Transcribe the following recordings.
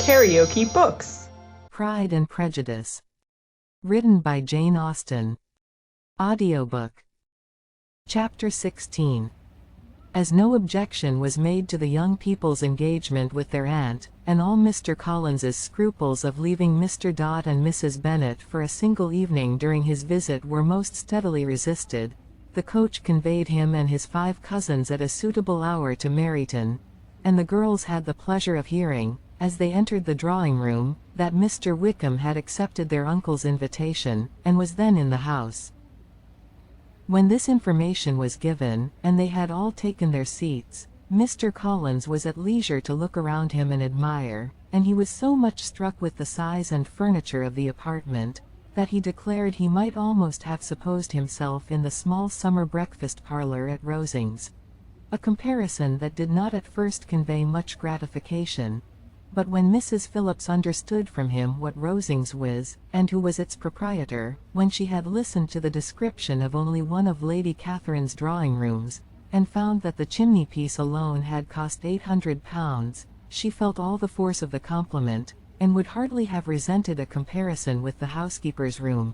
KaraokeBooks. Pride and Prejudice. Written by Jane Austen. Audiobook. Chapter 16. As no objection was made to the young people's engagement with their aunt, and all Mr. Collins's scruples of leaving Mr. Dot and Mrs. Bennet for a single evening during his visit were most steadily resisted, the coach conveyed him and his 5 cousins at a suitable hour to Meryton, and the girls had the pleasure of hearing, as they entered the drawing-room, that Mr. Wickham had accepted their uncle's invitation, and was then in the house. When this information was given, and they had all taken their seats, Mr. Collins was at leisure to look around him and admire, and he was so much struck with the size and furniture of the apartment, that he declared he might almost have supposed himself in the small summer breakfast parlour at Rosings. A comparison that did not at first convey much gratification. But when Mrs. Phillips understood from him what Rosings was, and who was its proprietor, when she had listened to the description of only one of Lady Catherine's drawing-rooms, and found that the chimney-piece alone had cost £800, she felt all the force of the compliment, and would hardly have resented a comparison with the housekeeper's room.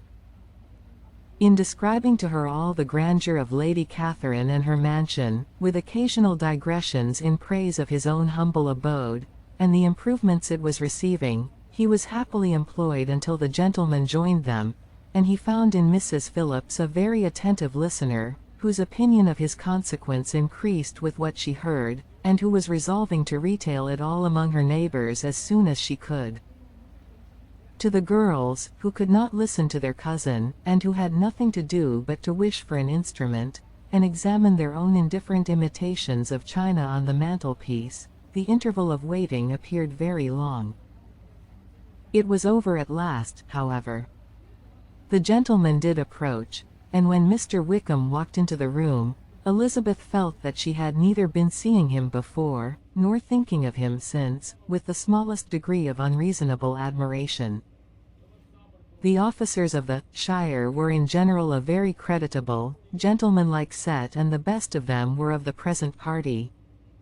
In describing to her all the grandeur of Lady Catherine and her mansion, with occasional digressions in praise of his own humble abode, and the improvements it was receiving, he was happily employed until the gentlemen joined them, and he found in Mrs. Phillips a very attentive listener, whose opinion of his consequence increased with what she heard, and who was resolving to retail it all among her neighbours as soon as she could. To the girls, who could not listen to their cousin, and who had nothing to do but to wish for an instrument, and examine their own indifferent imitations of china on the mantelpiece, the interval of waiting appeared very long. It was over at last, however. The gentlemen did approach, and when Mr. Wickham walked into the room, Elizabeth felt that she had neither been seeing him before, nor thinking of him since, with the smallest degree of unreasonable admiration. The officers of the shire were in general a very creditable, gentlemanlike set, and the best of them were of the present party.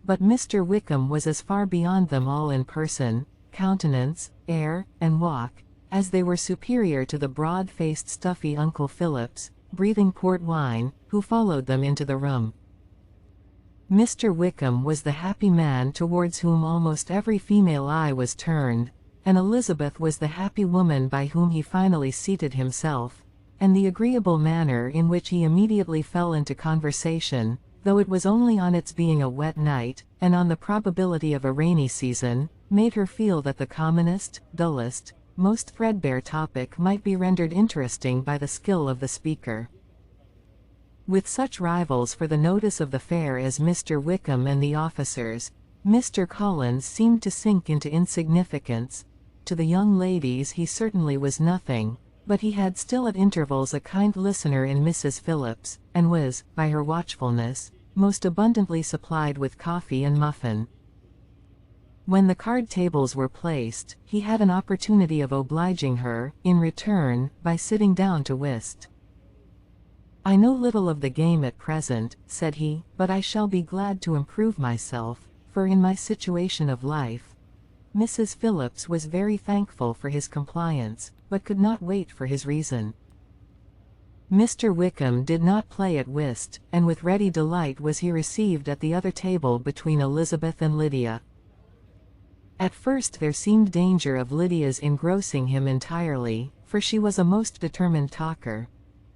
But Mr. Wickham was as far beyond them all in person, countenance, air, and walk, as they were superior to the broad-faced stuffy Uncle Phillips, breathing port wine, who followed them into the room. Mr. Wickham was the happy man towards whom almost every female eye was turned, and Elizabeth was the happy woman by whom he finally seated himself, and the agreeable manner in which he immediately fell into conversation, though it was only on its being a wet night, and on the probability of a rainy season, made her feel that the commonest, dullest, most threadbare topic might be rendered interesting by the skill of the speaker. With such rivals for the notice of the fair as Mr. Wickham and the officers, Mr. Collins seemed to sink into insignificance. To the young ladies he certainly was nothing, but he had still at intervals a kind listener in Mrs. Phillips, and was, by her watchfulness, most abundantly supplied with coffee and muffin. When the card tables were placed, he had an opportunity of obliging her, in return, by sitting down to whist. "I know little of the game at present," said he, "but I shall be glad to improve myself, for in my situation of life—" Mrs. Phillips was very thankful for his compliance, but could not wait for his reason. Mr. Wickham did not play at whist, and with ready delight was he received at the other table between Elizabeth and Lydia. At first there seemed danger of Lydia's engrossing him entirely, for she was a most determined talker.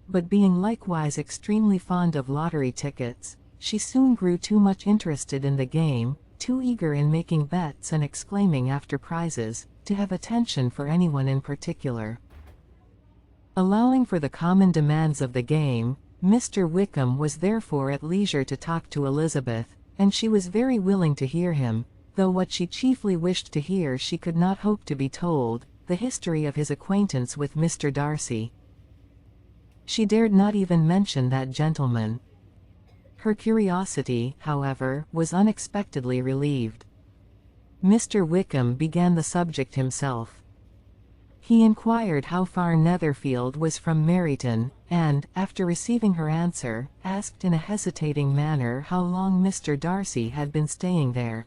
But being likewise extremely fond of lottery tickets, she soon grew too much interested in the game, too eager in making bets and exclaiming after prizes, to have attention for anyone in particular. Allowing for the common demands of the game, Mr. Wickham was therefore at leisure to talk to Elizabeth, and she was very willing to hear him, though what she chiefly wished to hear she could not hope to be told, the history of his acquaintance with Mr. Darcy. She dared not even mention that gentleman. Her curiosity, however, was unexpectedly relieved. Mr. Wickham began the subject himself. He inquired how far Netherfield was from Meryton, and, after receiving her answer, asked in a hesitating manner how long Mr. Darcy had been staying there.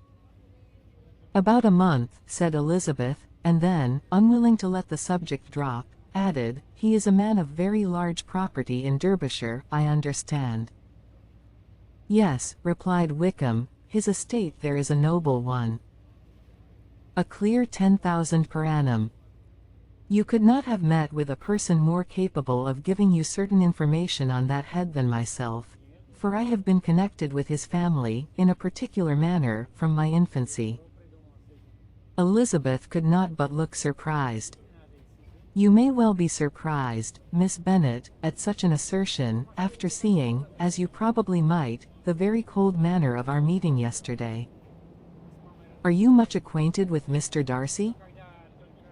About a month, said Elizabeth, and then, unwilling to let the subject drop, added, he is a man of very large property in Derbyshire, I understand. Yes, replied Wickham, his estate there is a noble one. A clear 10,000 per annum. You could not have met with a person more capable of giving you certain information on that head than myself, for I have been connected with his family, in a particular manner, from my infancy. Elizabeth could not but look surprised. You may well be surprised, Miss Bennet, at such an assertion, after seeing, as you probably might, the very cold manner of our meeting yesterday. Are you much acquainted with Mr. Darcy?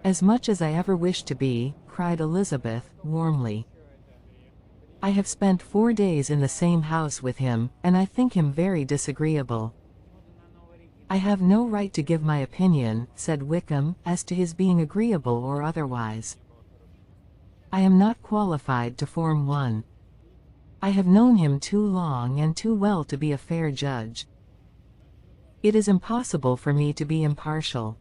As much as I ever wish to be, cried Elizabeth, warmly. I have spent 4 days in the same house with him, and I think him very disagreeable. I have no right to give my opinion, said Wickham, as to his being agreeable or otherwise. I am not qualified to form one. I have known him too long and too well to be a fair judge. It is impossible for me to be impartial.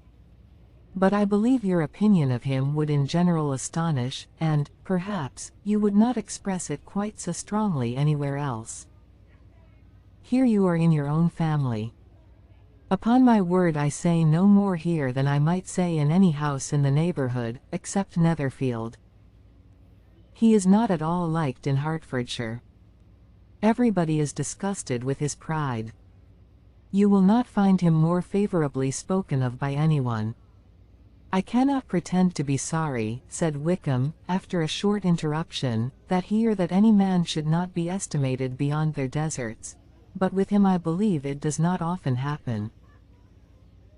But I believe your opinion of him would in general astonish, and, perhaps, you would not express it quite so strongly anywhere else. Here you are in your own family. Upon my word I say no more here than I might say in any house in the neighborhood, except Netherfield. He is not at all liked in Hertfordshire. Everybody is disgusted with his pride. You will not find him more favorably spoken of by anyone. I cannot pretend to be sorry, said Wickham, after a short interruption, that he or that any man should not be estimated beyond their deserts. But with him I believe it does not often happen.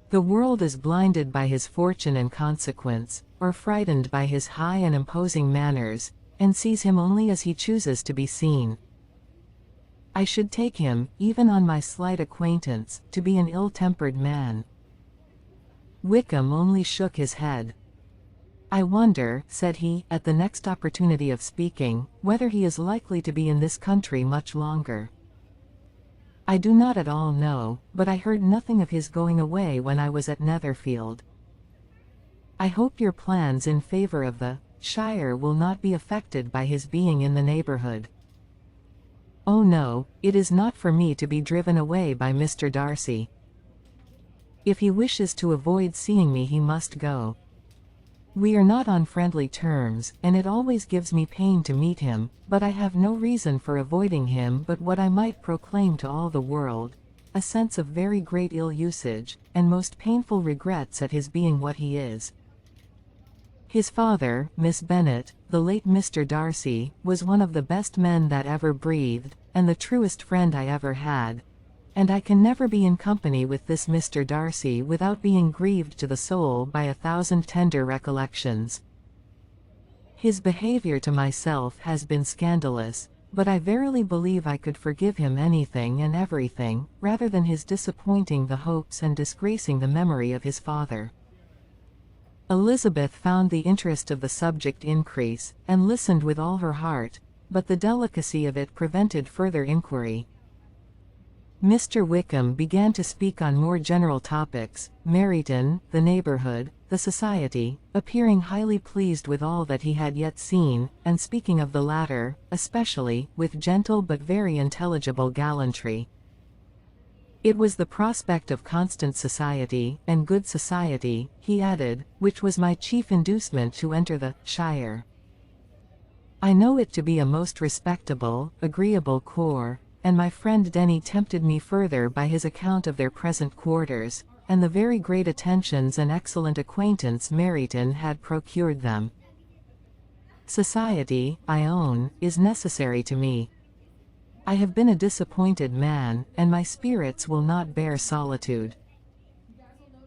The world is blinded by his fortune and consequence, or frightened by his high and imposing manners, and sees him only as he chooses to be seen. I should take him, even on my slight acquaintance, to be an ill-tempered man. Wickham only shook his head. I wonder, said he, at the next opportunity of speaking, whether he is likely to be in this country much longer. I do not at all know, but I heard nothing of his going away when I was at Netherfield. I hope your plans in favor of the shire will not be affected by his being in the neighborhood. Oh no, it is not for me to be driven away by Mr. Darcy. If he wishes to avoid seeing me he must go. We are not on friendly terms, and it always gives me pain to meet him, but I have no reason for avoiding him but what I might proclaim to all the world, a sense of very great ill-usage, and most painful regrets at his being what he is. His father, Miss Bennet, the late Mr. Darcy, was one of the best men that ever breathed, and the truest friend I ever had, and I can never be in company with this Mr. Darcy without being grieved to the soul by 1,000 tender recollections. His behavior to myself has been scandalous, but I verily believe I could forgive him anything and everything, rather than his disappointing the hopes and disgracing the memory of his father. Elizabeth found the interest of the subject increase, and listened with all her heart, but the delicacy of it prevented further inquiry. Mr. Wickham began to speak on more general topics, Meryton, the neighborhood, the society, appearing highly pleased with all that he had yet seen, and speaking of the latter, especially, with gentle but very intelligible gallantry. It was the prospect of constant society, and good society, he added, which was my chief inducement to enter the shire. I know it to be a most respectable, agreeable corps, and my friend Denny tempted me further by his account of their present quarters, and the very great attentions and excellent acquaintance Meryton had procured them. Society, I own, is necessary to me. I have been a disappointed man, and my spirits will not bear solitude.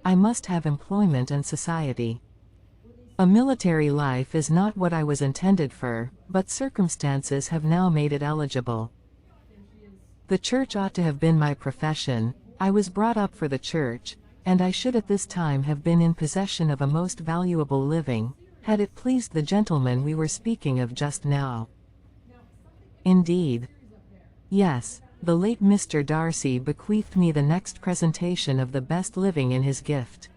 I must have employment and society. A military life is not what I was intended for, but circumstances have now made it eligible. The church ought to have been my profession. I was brought up for the church, and I should at this time have been in possession of a most valuable living, had it pleased the gentleman we were speaking of just now. Indeed. Yes, the late Mr. Darcy bequeathed me the next presentation of the best living in his gift.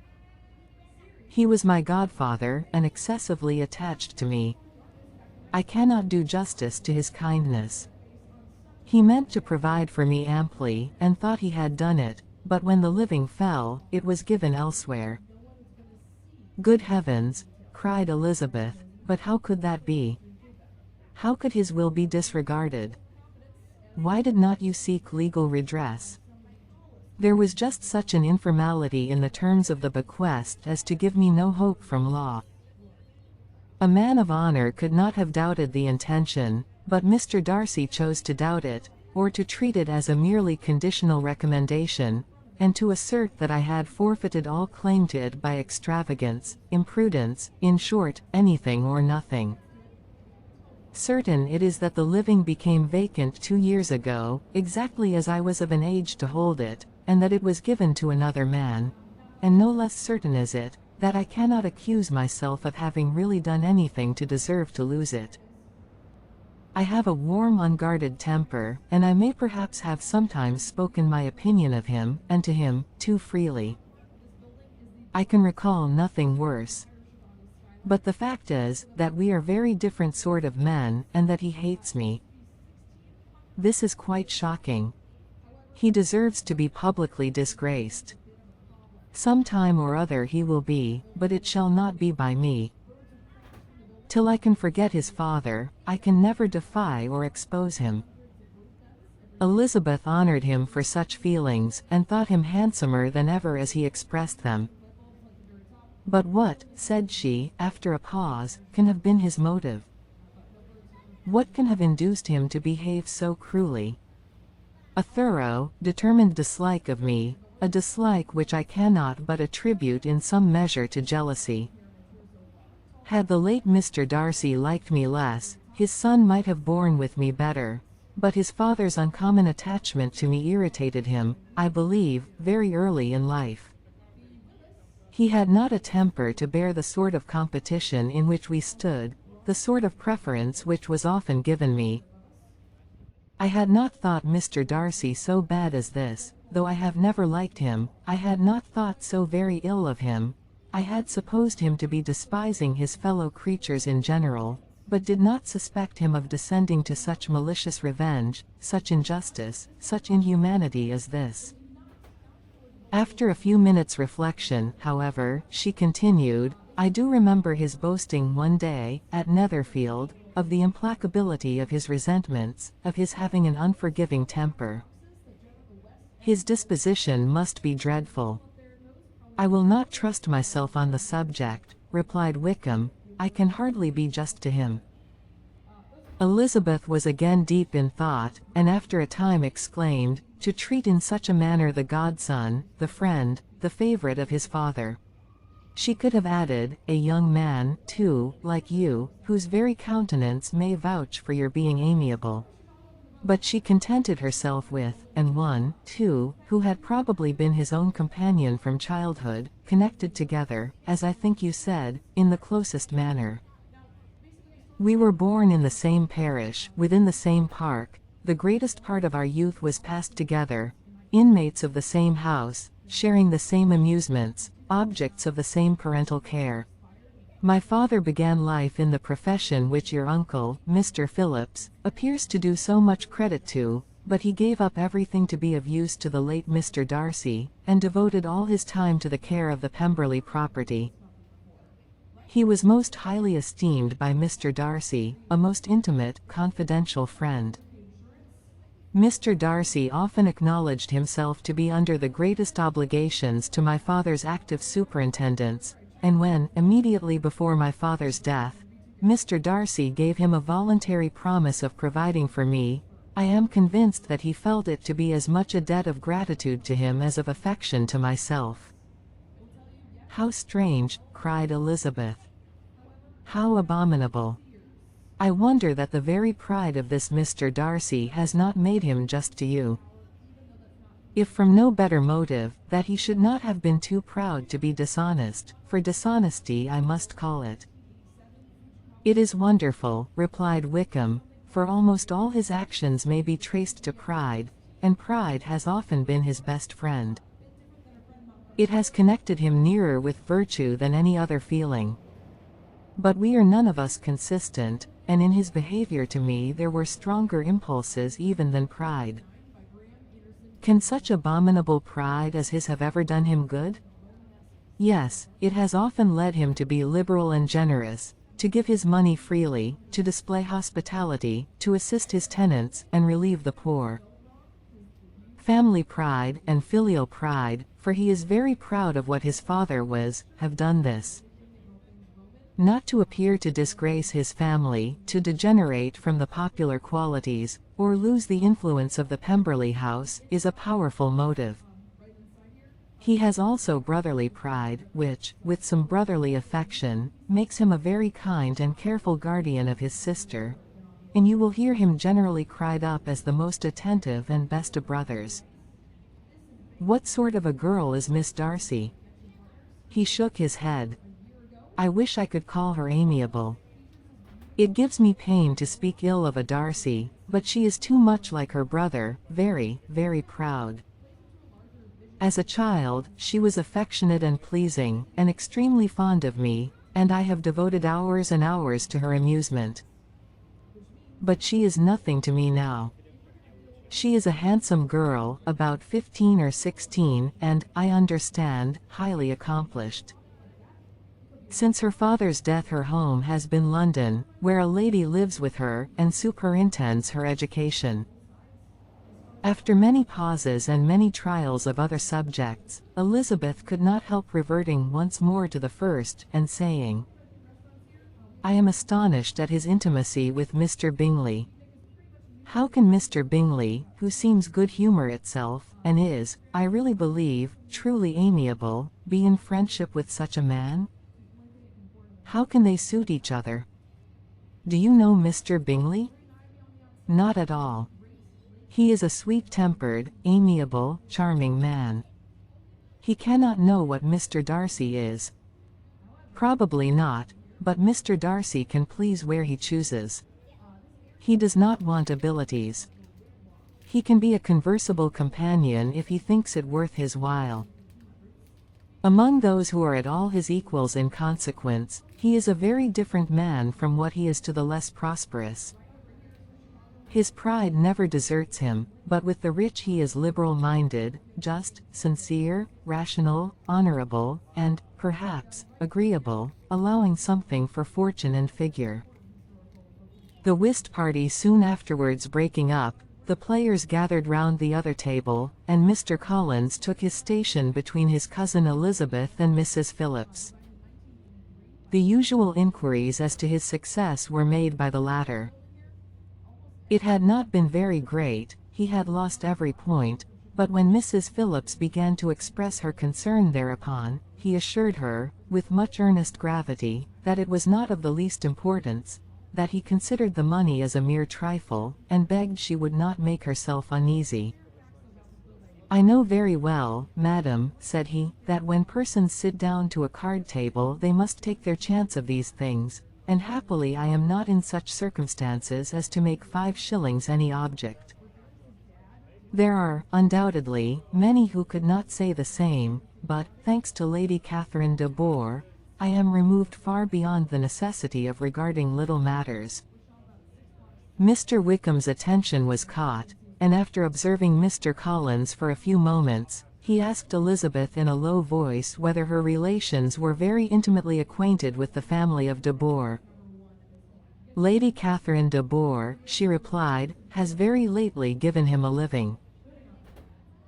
He was my godfather, and excessively attached to me. I cannot do justice to his kindness. He meant to provide for me amply, and thought he had done it, but when the living fell, it was given elsewhere. Good heavens, cried Elizabeth, but how could that be? How could his will be disregarded? Why did not you seek legal redress? There was just such an informality in the terms of the bequest as to give me no hope from law. A man of honor could not have doubted the intention, but Mr. Darcy chose to doubt it, or to treat it as a merely conditional recommendation, and to assert that I had forfeited all claim to it by extravagance, imprudence, in short, anything or nothing. Certain it is that the living became vacant 2 years ago, exactly as I was of an age to hold it, and that it was given to another man, and no less certain is it, that I cannot accuse myself of having really done anything to deserve to lose it. I have a warm, unguarded temper, and I may perhaps have sometimes spoken my opinion of him, and to him, too freely. I can recall nothing worse. But the fact is, that we are very different sort of men, and that he hates me. This is quite shocking. He deserves to be publicly disgraced. Some time or other he will be, but it shall not be by me. Till I can forget his father, I can never defy or expose him. Elizabeth honored him for such feelings, and thought him handsomer than ever as he expressed them. But what, said she, after a pause, can have been his motive? What can have induced him to behave so cruelly? A thorough, determined dislike of me, a dislike which I cannot but attribute in some measure to jealousy. Had the late Mr. Darcy liked me less, his son might have borne with me better, but his father's uncommon attachment to me irritated him, I believe, very early in life. He had not a temper to bear the sort of competition in which we stood, the sort of preference which was often given me. I had not thought Mr. Darcy so bad as this, though I have never liked him. I had not thought so very ill of him. I had supposed him to be despising his fellow creatures in general, but did not suspect him of descending to such malicious revenge, such injustice, such inhumanity as this. After a few minutes' reflection, however, she continued, I do remember his boasting one day, at Netherfield, of the implacability of his resentments, of his having an unforgiving temper. His disposition must be dreadful. I will not trust myself on the subject, replied Wickham, I can hardly be just to him. Elizabeth was again deep in thought, and after a time exclaimed, to treat in such a manner the godson, the friend, the favorite of his father. She could have added, a young man, too, like you, whose very countenance may vouch for your being amiable. But she contented herself with, and one, too, who had probably been his own companion from childhood, connected together, as I think you said, in the closest manner. We were born in the same parish, within the same park, the greatest part of our youth was passed together, inmates of the same house, sharing the same amusements, objects of the same parental care. My father began life in the profession which your uncle, Mr. Phillips, appears to do so much credit to, but he gave up everything to be of use to the late Mr. Darcy, and devoted all his time to the care of the Pemberley property. He was most highly esteemed by Mr. Darcy, a most intimate, confidential friend. Mr. Darcy often acknowledged himself to be under the greatest obligations to my father's active superintendence, and when, immediately before my father's death, Mr. Darcy gave him a voluntary promise of providing for me, I am convinced that he felt it to be as much a debt of gratitude to him as of affection to myself. How strange, cried Elizabeth. How abominable. I wonder that the very pride of this Mr. Darcy has not made him just to you. If from no better motive, that he should not have been too proud to be dishonest, for dishonesty I must call it. It is wonderful, replied Wickham, for almost all his actions may be traced to pride, and pride has often been his best friend. It has connected him nearer with virtue than any other feeling. But we are none of us consistent, and in his behavior to me there were stronger impulses even than pride. Can such abominable pride as his have ever done him good? Yes, it has often led him to be liberal and generous, to give his money freely, to display hospitality, to assist his tenants, and relieve the poor. Family pride, and filial pride, for he is very proud of what his father was, have done this. Not to appear to disgrace his family, to degenerate from the popular qualities, or lose the influence of the Pemberley house, is a powerful motive. He has also brotherly pride, which, with some brotherly affection, makes him a very kind and careful guardian of his sister, and you will hear him generally cried up as the most attentive and best of brothers. What sort of a girl is Miss Darcy? He shook his head. I wish I could call her amiable. It gives me pain to speak ill of a Darcy, but she is too much like her brother, very, very proud. As a child, she was affectionate and pleasing, and extremely fond of me, and I have devoted hours and hours to her amusement. But she is nothing to me now. She is a handsome girl, about 15 or 16, and, I understand, highly accomplished. Since her father's death her home has been London, where a lady lives with her, and superintends her education. After many pauses and many trials of other subjects, Elizabeth could not help reverting once more to the first, and saying, I am astonished at his intimacy with Mr. Bingley. How can Mr. Bingley, who seems good humour itself, and is, I really believe, truly amiable, be in friendship with such a man? How can they suit each other? Do you know Mr. Bingley? Not at all. He is a sweet-tempered, amiable, charming man. He cannot know what Mr. Darcy is. Probably not, but Mr. Darcy can please where he chooses. He does not want abilities. He can be a conversable companion if he thinks it worth his while. Among those who are at all his equals in consequence, he is a very different man from what he is to the less prosperous. His pride never deserts him, but with the rich he is liberal-minded, just, sincere, rational, honorable, and, perhaps, agreeable, allowing something for fortune and figure. The whist party soon afterwards breaking up, the players gathered round the other table, and Mr. Collins took his station between his cousin Elizabeth and Mrs. Phillips. The usual inquiries as to his success were made by the latter. It had not been very great, he had lost every point, but when Mrs. Phillips began to express her concern thereupon, he assured her, with much earnest gravity, that it was not of the least importance, that he considered the money as a mere trifle, and begged she would not make herself uneasy. I know very well, madam, said he, that when persons sit down to a card table they must take their chance of these things, and happily I am not in such circumstances as to make 5 shillings any object. There are, undoubtedly, many who could not say the same, but, thanks to Lady Catherine de Bourgh, I am removed far beyond the necessity of regarding little matters. Mr. Wickham's attention was caught, and after observing Mr. Collins for a few moments, he asked Elizabeth in a low voice whether her relations were very intimately acquainted with the family of de Bourgh. Lady Catherine de Bourgh, she replied, has very lately given him a living.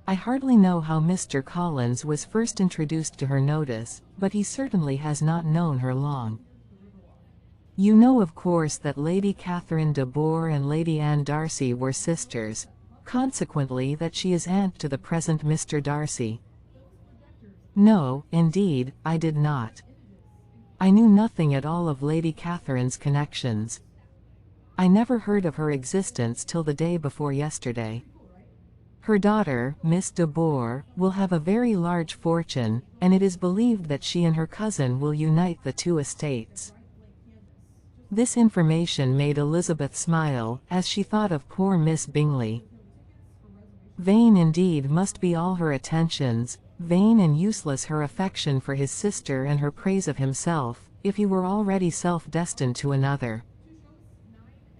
I hardly know how Mr. Collins was first introduced to her notice, but he certainly has not known her long. You know of course that Lady Catherine de Bourgh and Lady Anne Darcy were sisters, consequently that she is aunt to the present Mr. Darcy. No, indeed, I did not. I knew nothing at all of Lady Catherine's connections. I never heard of her existence till the day before yesterday. Her daughter, Miss de Bourgh, will have a very large fortune, and it is believed that she and her cousin will unite the 2 estates. This information made Elizabeth smile, as she thought of poor Miss Bingley. Vain indeed must be all her attentions, vain and useless her affection for his sister and her praise of himself, if he were already self-destined to another.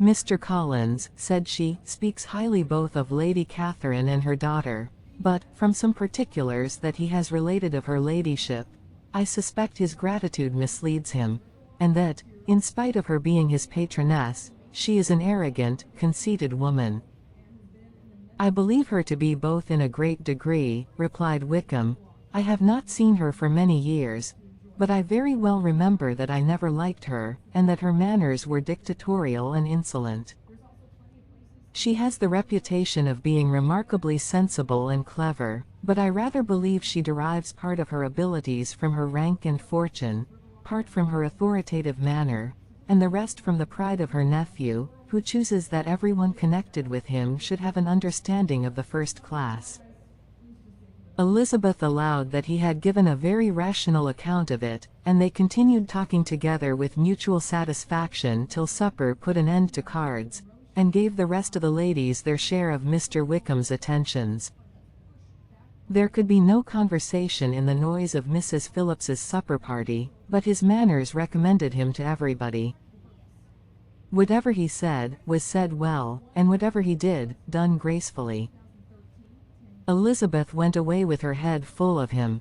Mr. Collins, said she, speaks highly both of Lady Catherine and her daughter, but, from some particulars that he has related of her ladyship, I suspect his gratitude misleads him, and that, in spite of her being his patroness, she is an arrogant, conceited woman. I believe her to be both in a great degree, replied Wickham. I have not seen her for many years, but I very well remember that I never liked her, and that her manners were dictatorial and insolent. She has the reputation of being remarkably sensible and clever, but I rather believe she derives part of her abilities from her rank and fortune, part from her authoritative manner, and the rest from the pride of her nephew, who chooses that everyone connected with him should have an understanding of the first class. Elizabeth allowed that he had given a very rational account of it, and they continued talking together with mutual satisfaction till supper put an end to cards, and gave the rest of the ladies their share of Mr. Wickham's attentions. There could be no conversation in the noise of Mrs. Phillips's supper party, but his manners recommended him to everybody. Whatever he said, was said well, and whatever he did, done gracefully. Elizabeth went away with her head full of him.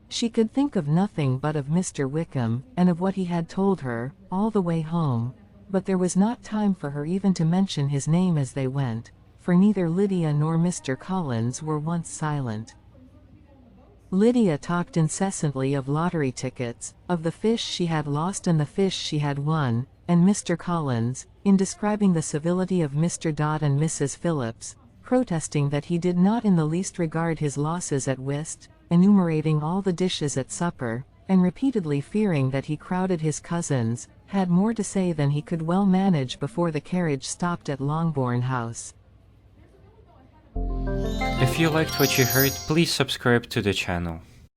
She could think of nothing but of Mr. Wickham, and of what he had told her, all the way home, but there was not time for her even to mention his name as they went, for neither Lydia nor Mr. Collins were once silent. Lydia talked incessantly of lottery tickets, of the fish she had lost and the fish she had won, and Mr. Collins, in describing the civility of Mr. Dodd and Mrs. Phillips, protesting that he did not in the least regard his losses at whist, enumerating all the dishes at supper, and repeatedly fearing that he crowded his cousins, had more to say than he could well manage before the carriage stopped at Longbourn House. If you liked what you heard, please subscribe to the channel.